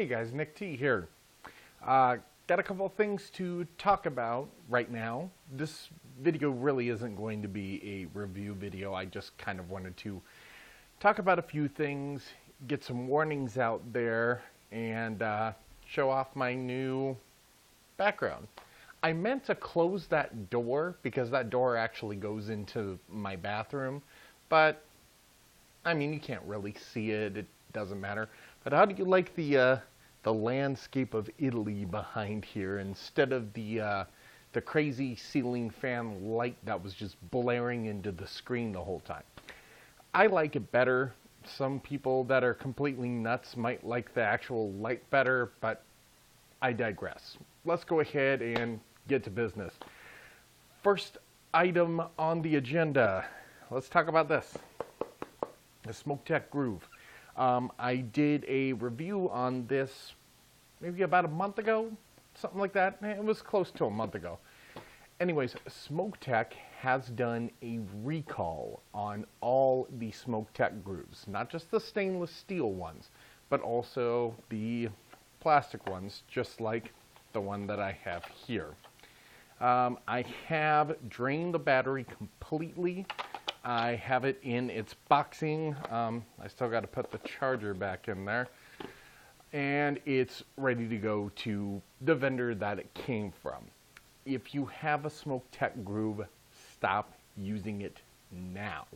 Hey guys, Nick T here. Got a couple of things to talk about right now. This video really isn't going to be a review video. I just kind of wanted to talk about a few things, get some warnings out there, and show off my new background. I meant to close that door because that door actually goes into my bathroom, but I mean, you can't really see it. It doesn't matter. But how do you like the landscape of Italy behind here instead of the crazy ceiling fan light that was just blaring into the screen the whole time? I like it better. Some people that are completely nuts might like the actual light better, but I digress. Let's go ahead and get to business. First item on the agenda. Let's talk about this. The Smoktech Groove. I did a review on this maybe about a month ago, something like that. It was close to a month ago. Anyways, Smoktech has done a recall on all the Smoktech grooves, not just the stainless steel ones, but also the plastic ones, just like the one that I have here. I have drained the battery completely. I have it in its boxing. I still got to put the charger back in there. And it's ready to go to the vendor that it came from. If you have a Smoktech Groove, stop using it now.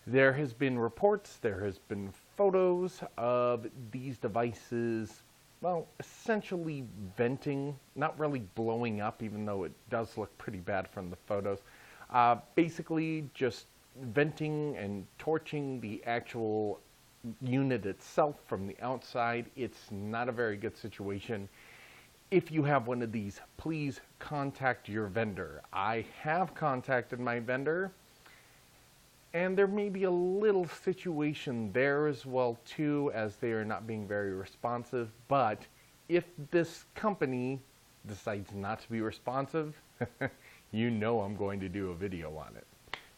There has been reports, there has been photos of these devices, well, essentially venting, not really blowing up, even though it does look pretty bad from the photos. Basically just venting and torching the actual unit itself from the outside. It's not a very good situation. If you have one of these, please contact your vendor. I have contacted my vendor, and there may be a little situation there as well too, as they are not being very responsive. But if this company decides not to be responsive, you know I'm going to do a video on it.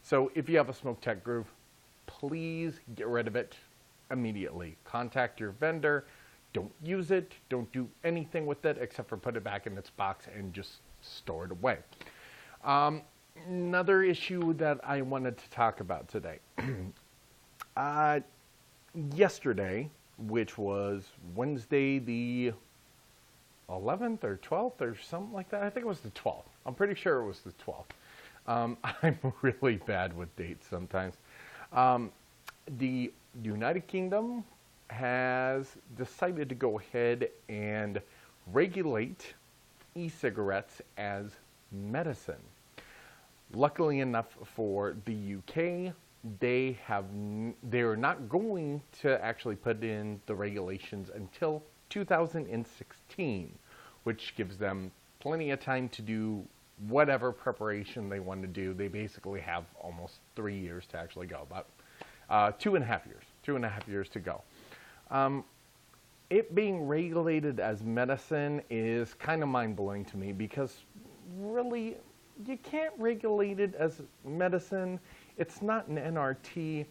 So if you have a Smoktech Groove, please get rid of it immediately. Contact your vendor. Don't use it. Don't do anything with it except for put it back in its box and just store it away. Another issue that I wanted to talk about today. Yesterday, which was Wednesday the 11th or 12th or something like that. I think it was the 12th. I'm pretty sure it was the 12th. I'm really bad with dates sometimes. The United Kingdom has decided to go ahead and regulate e-cigarettes as medicine. Luckily enough for the UK, they're not going to actually put in the regulations until 2016, which gives them plenty of time to do whatever preparation they want to do. They basically have almost 3 years to actually go, about 2.5 years to go. It being regulated as medicine is kind of mind-blowing to me, because really you can't regulate it as medicine. It's not an NRT.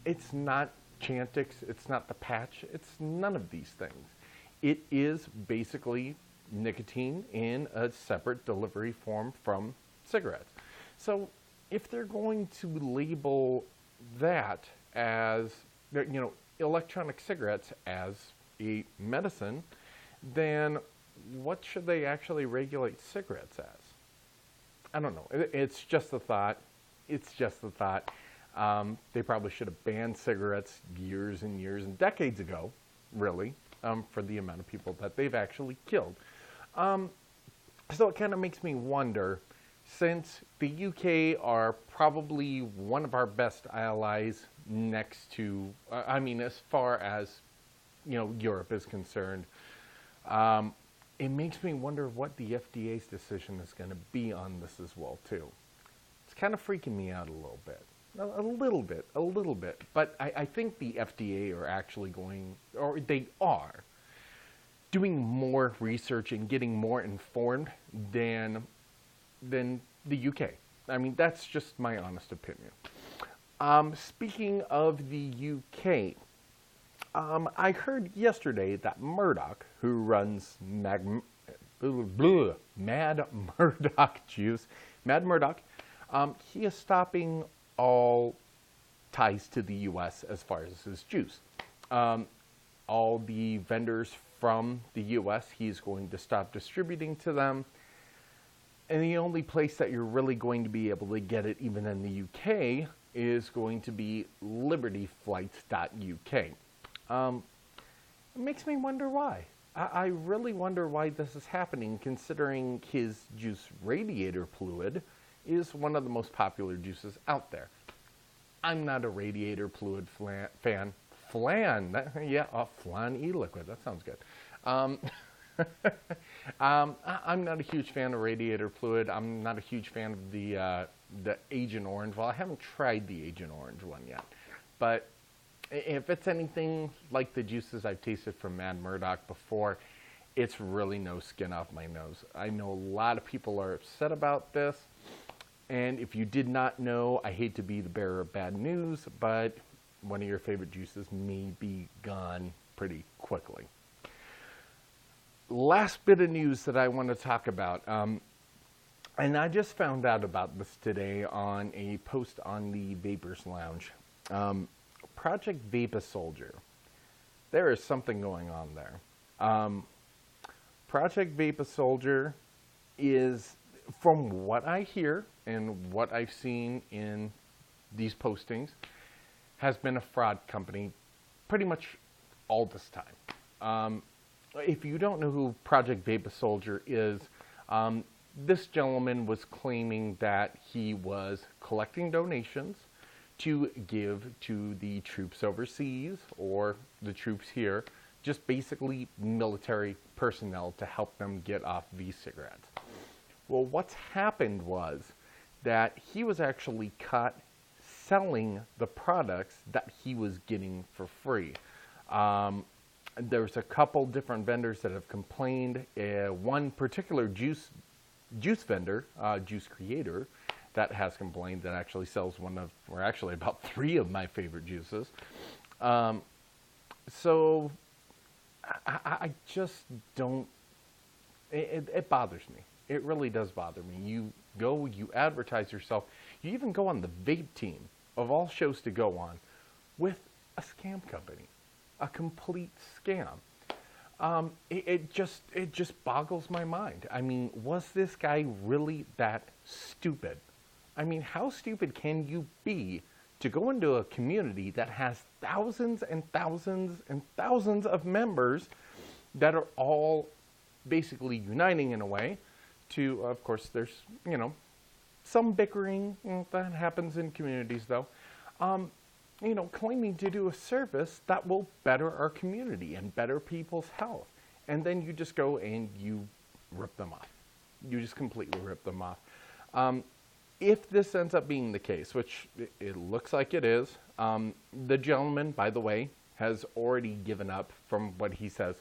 It's not Chantix. It's not the patch. It's none of these things. It is basically nicotine in a separate delivery form from cigarettes. So if they're going to label that as, electronic cigarettes as a medicine, then what should they actually regulate cigarettes as? I don't know. It's just a thought. It's just a thought. They probably should have banned cigarettes years and years and decades ago, really, for the amount of people that they've actually killed. So it kind of makes me wonder, since the UK are probably one of our best allies next to, as far as, Europe is concerned, it makes me wonder what the FDA's decision is going to be on this as well, too. It's kind of freaking me out a little bit. A little bit. But I think the FDA are actually they are doing more research and getting more informed than the UK. I mean, that's just my honest opinion. Speaking of the UK, I heard yesterday that Murdoch, who runs Mad Murdoch Juice, Mad Murdoch, he is stopping all ties to the U.S. as far as his juice. All the vendors from the U.S., he's going to stop distributing to them. And the only place that you're really going to be able to get it, even in the UK, is going to be libertyflights.uk. It makes me wonder why. I really wonder why this is happening, considering his juice radiator fluid is one of the most popular juices out there. I'm not a radiator fluid fan. Flan, Flan e-liquid, that sounds good. I'm not a huge fan of radiator fluid. I'm not a huge fan of the Agent Orange. Well, I haven't tried the Agent Orange one yet. But if it's anything like the juices I've tasted from Mad Murdoch before, it's really no skin off my nose. I know a lot of people are upset about this. And if you did not know, I hate to be the bearer of bad news, but one of your favorite juices may be gone pretty quickly. Last bit of news that I want to talk about, and I just found out about this today on a post on the Vapors Lounge. Project Vapor Soldier. There is something going on there. Project Vapor Soldier is, from what I hear and what I've seen in these postings, has been a fraud company pretty much all this time. If you don't know who Project Vapor Soldier is, this gentleman was claiming that he was collecting donations to give to the troops overseas or the troops here, just basically military personnel to help them get off e-cigarettes. Well, what's happened was that he was actually caught selling the products that he was getting for free. There's a couple different vendors that have complained. One particular juice vendor, juice creator, that has complained, that actually sells actually about 3 of my favorite juices. So I just don't, it bothers me. It really does bother me. You go, you advertise yourself, you even go on the vape team of all shows to go on with a scam company, a complete scam. It just boggles my mind. I mean, was this guy really that stupid? I mean, how stupid can you be to go into a community that has thousands and thousands and thousands of members that are all basically uniting in a way to, of course, there's, some bickering that happens in communities, though. Claiming to do a service that will better our community and better people's health. And then you just go and you rip them off. You just completely rip them off. If this ends up being the case, which it looks like it is, the gentleman, by the way, has already given up, from what he says,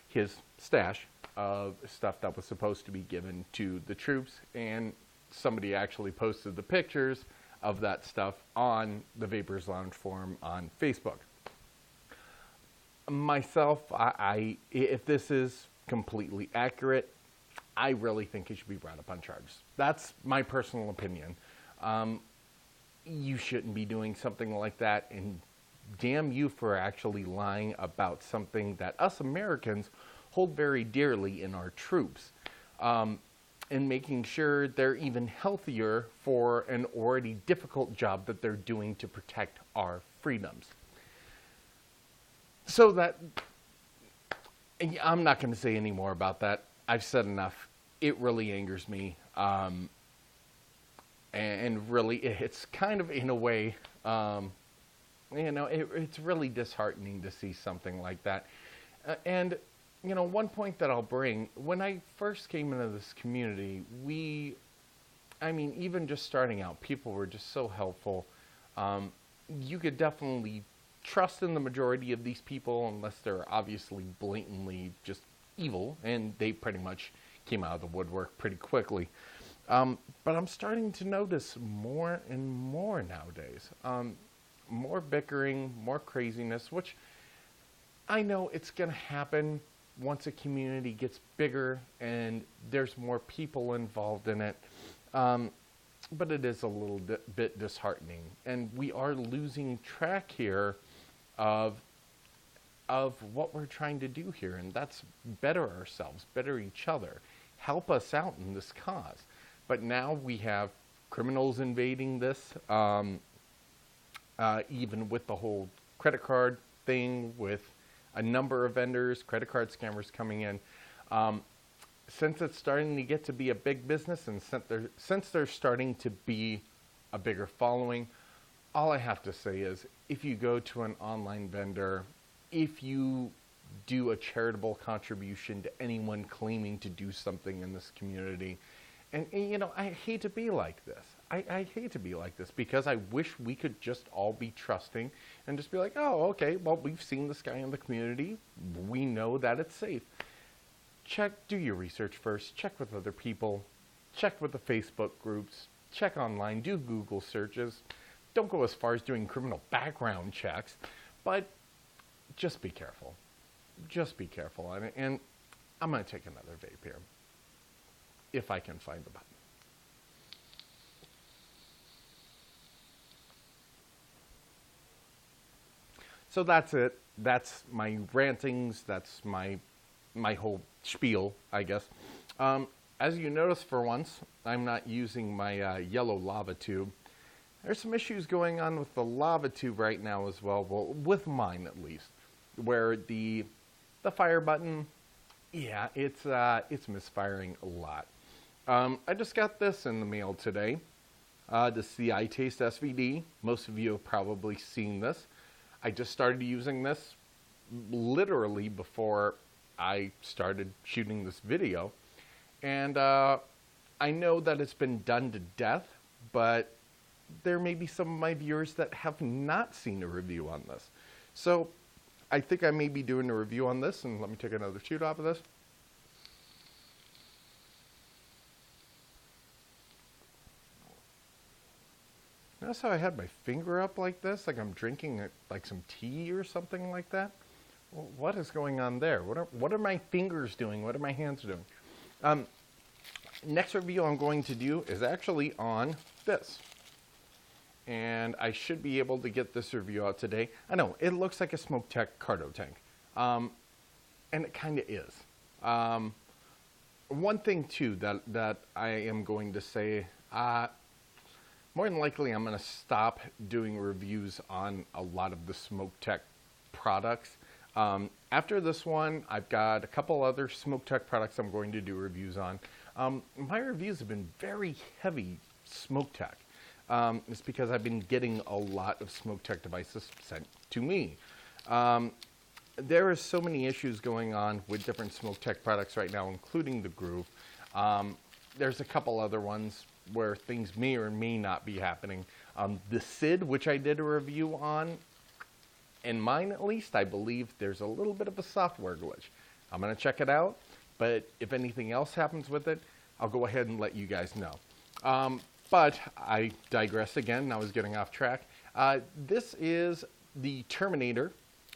his stash of stuff that was supposed to be given to the troops, and somebody actually posted the pictures of that stuff on the Vapors Lounge forum on Facebook. Myself, if this is completely accurate, I really think he should be brought up on charges. That's my personal opinion. You shouldn't be doing something like that, and damn you for actually lying about something that us Americans hold very dearly in our troops. And making sure they're even healthier for an already difficult job that they're doing to protect our freedoms. So that, I'm not going to say any more about that. I've said enough. It really angers me. And really, it's kind of, in a way, it's really disheartening to see something like that. And one point that I'll bring, when I first came into this community, even just starting out, people were just so helpful. You could definitely trust in the majority of these people, unless they're obviously blatantly just evil, and they pretty much came out of the woodwork pretty quickly. But I'm starting to notice more and more nowadays. More bickering, more craziness, which I know it's going to happen once a community gets bigger and there's more people involved in it. But it is a little bit disheartening. And we are losing track here of what we're trying to do here. And that's better ourselves, better each other, help us out in this cause. But now we have criminals invading this, even with the whole credit card thing, with a number of vendors, credit card scammers coming in. Since it's starting to get to be a big business, and since there's starting to be a bigger following, all I have to say is, if you go to an online vendor, if you do a charitable contribution to anyone claiming to do something in this community, and you know, I hate to be like this. I hate to be like this, because I wish we could just all be trusting and just be like, oh, okay, well, we've seen this guy in the community. We know that it's safe. Do your research first. Check with other people. Check with the Facebook groups. Check online. Do Google searches. Don't go as far as doing criminal background checks, but just be careful. Just be careful. And I'm going to take another vape here, if I can find the button. So that's it. That's my rantings. That's my whole spiel, I guess. As you notice, for once, I'm not using my yellow lava tube. There's some issues going on with the lava tube right now as well with mine at least, where the fire button, yeah, it's misfiring a lot. I just got this in the mail today. This is the iTaste SVD. Most of you have probably seen this. I just started using this literally before I started shooting this video. And I know that it's been done to death, but there may be some of my viewers that have not seen a review on this. So I think I may be doing a review on this, and let me take another shoot off of this. Notice how I had my finger up like this, like I'm drinking like some tea or something like that? Well, what is going on there? What are my fingers doing? What are my hands doing? Next review I'm going to do is actually on this. And I should be able to get this review out today. I know, it looks like a Smoktech cardo tank. And it kind of is. One thing, too, that I am going to say, more than likely I'm going to stop doing reviews on a lot of the Smoktech products. After this one, I've got a couple other Smoktech products I'm going to do reviews on. My reviews have been very heavy Smoktech. It's because I've been getting a lot of Smoktech devices sent to me. There are so many issues going on with different Smoktech products right now, including the Groove. There's a couple other ones where things may or may not be happening. The SID, which I did a review on, in mine at least, I believe there's a little bit of a software glitch. I'm going to check it out, but if anything else happens with it, I'll go ahead and let you guys know. But I digress again. I was getting off track. This is the Terminator.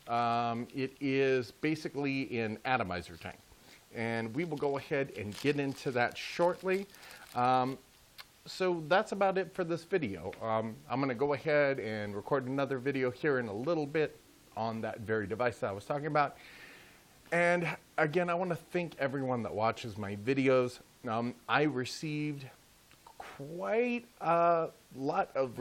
It is basically an atomizer tank. And we will go ahead and get into that shortly. So that's about it for this video. I'm going to go ahead and record another video here in a little bit on that very device that I was talking about. And again, I want to thank everyone that watches my videos. I received quite a lot of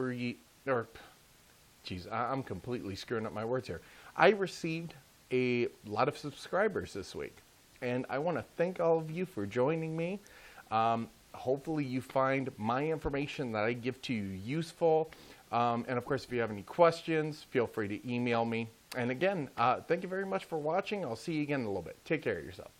I'm completely screwing up my words here. I received a lot of subscribers this week. And I want to thank all of you for joining me. Hopefully you find my information that I give to you useful. And of course, if you have any questions, feel free to email me. And again, thank you very much for watching. I'll see you again in a little bit. Take care of yourself.